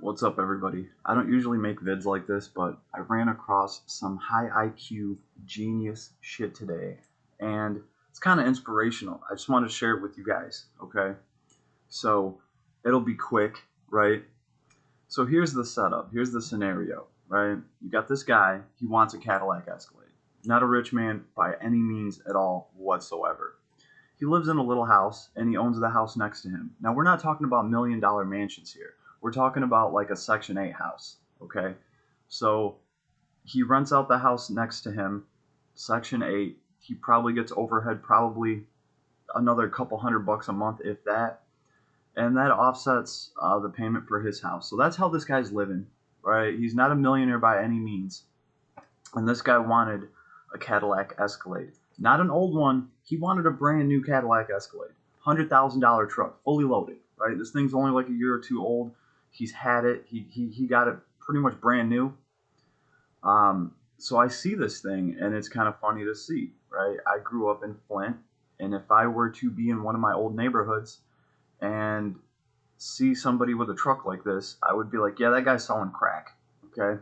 What's up, everybody? I don't usually make vids like this, but I ran across some high IQ genius shit today, and it's kind of inspirational. I just want to share it with you guys, okay? So it'll be quick, right? So here's the setup. Here's the scenario, right? You got this guy. He wants a Cadillac Escalade. Not a rich man by any means at all whatsoever. He lives in a little house, and he owns the house next to him. Now, we're not talking about $1 million mansions here. We're talking about like a Section 8 house, okay? So he rents out the house next to him, Section 8. He probably gets overhead, probably another couple $100 a month, if that. And that offsets the payment for his house. So that's how this guy's living, right? He's not a millionaire by any means. And this guy wanted a Cadillac Escalade. Not an old one. He wanted a brand new Cadillac Escalade. $100,000 truck, fully loaded, right? This thing's only like a year or two old. He's had it. He got it pretty much brand new. So I see this thing, and it's kind of funny to see, right? I grew up in Flint, and if I were to be in one of my old neighborhoods and see somebody with a truck like this, I would be like, yeah, that guy's selling crack, okay?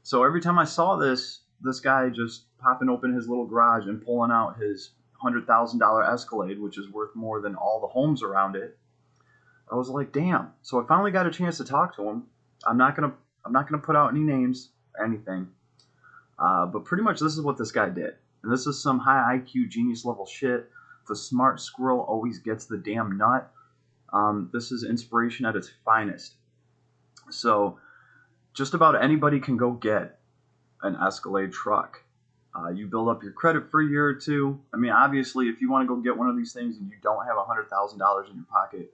So every time I saw this guy just popping open his little garage and pulling out his $100,000 Escalade, which is worth more than all the homes around it, I was like, damn. So I finally got a chance to talk to him. I'm not gonna put out any names or anything, but pretty much this is what this guy did, and this is some high IQ genius level shit. The smart squirrel always gets the damn nut. This is inspiration at its finest. So just about anybody can go get an Escalade truck. You build up your credit for a year or two. I mean, obviously, if you want to go get one of these things and you don't have $100,000 in your pocket,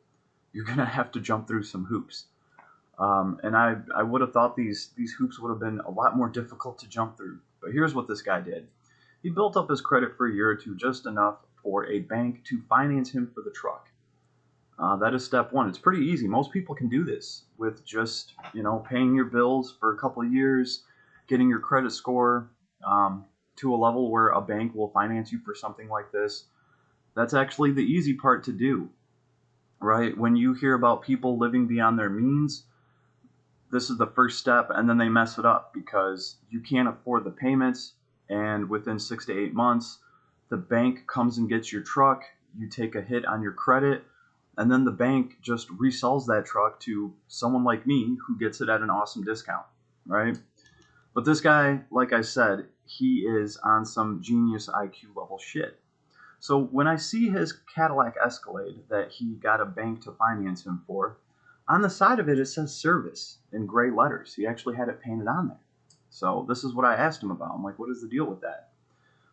you're gonna have to jump through some hoops. And I would have thought these hoops would have been a lot more difficult to jump through. But here's what this guy did. He built up his credit for a year or two, just enough for a bank to finance him for the truck. That is step one. It's pretty easy. Most people can do this with just, paying your bills for a couple of years, getting your credit score to a level where a bank will finance you for something like this. That's actually the easy part to do, right? When you hear about people living beyond their means, this is the first step, and then they mess it up because you can't afford the payments, and within 6 to 8 months, the bank comes and gets your truck, you take a hit on your credit, and then the bank just resells that truck to someone like me who gets it at an awesome discount, right? But this guy, like I said, he is on some genius IQ level shit. So when I see his Cadillac Escalade that he got a bank to finance him for, on the side of it, it says service in gray letters. He actually had it painted on there. So this is what I asked him about. I'm like, what is the deal with that?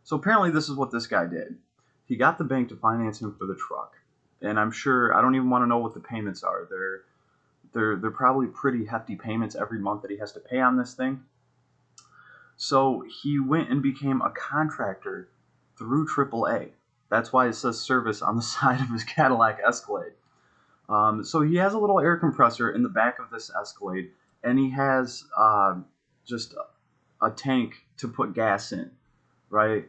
So apparently this is what this guy did. He got the bank to finance him for the truck. And I'm sure, I don't even want to know what the payments are. They're probably pretty hefty payments every month that he has to pay on this thing. So he went and became a contractor through AAA. That's why it says service on the side of his Cadillac Escalade. So he has a little air compressor in the back of this Escalade, and he has just a tank to put gas in, right?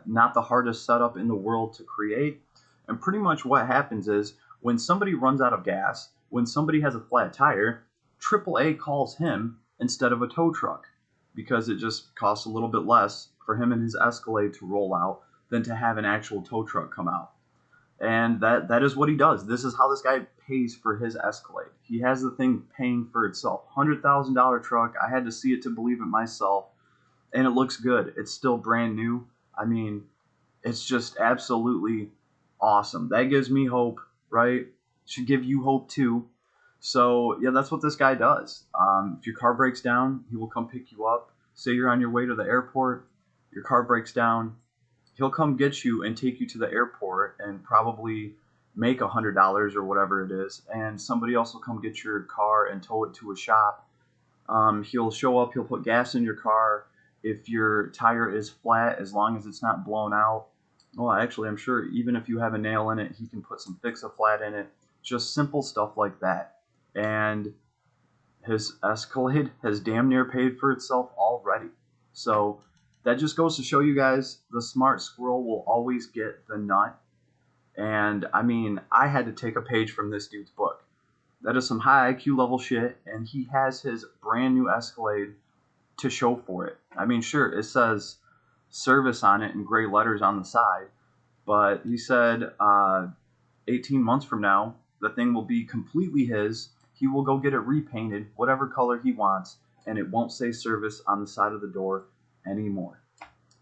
Not the hardest setup in the world to create. And pretty much what happens is when somebody runs out of gas, when somebody has a flat tire, AAA calls him instead of a tow truck because it just costs a little bit less for him and his Escalade to roll out than to have an actual tow truck come out. And that is what he does. This is how this guy pays for his Escalade. He has the thing paying for itself. $100,000 truck. I had to see it to believe it myself. And it looks good. It's still brand new. I mean, it's just absolutely awesome. That gives me hope, right? Should give you hope too. So, yeah, that's what this guy does. If your car breaks down, he will come pick you up. Say you're on your way to the airport. Your car breaks down. He'll come get you and take you to the airport and probably make $100 or whatever it is. And somebody else will come get your car and tow it to a shop. He'll show up. He'll put gas in your car. If your tire is flat, as long as it's not blown out. Well, actually, I'm sure even if you have a nail in it, he can put some Fix-A-Flat in it. Just simple stuff like that. And his Escalade has damn near paid for itself already. So that just goes to show you guys the smart squirrel will always get the nut. And I mean, I had to take a page from this dude's book. That is some high IQ level shit, and he has his brand new Escalade to show for it. I mean, sure, it says service on it in gray letters on the side, but he said 18 months from now, the thing will be completely his. He will go get it repainted, whatever color he wants, and it won't say service on the side of the door anymore.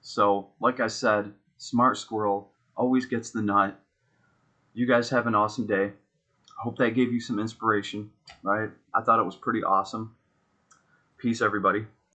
So, like I said, smart squirrel always gets the nut. You guys have an awesome day. Hope that gave you some inspiration, right? I thought it was pretty awesome. Peace, everybody.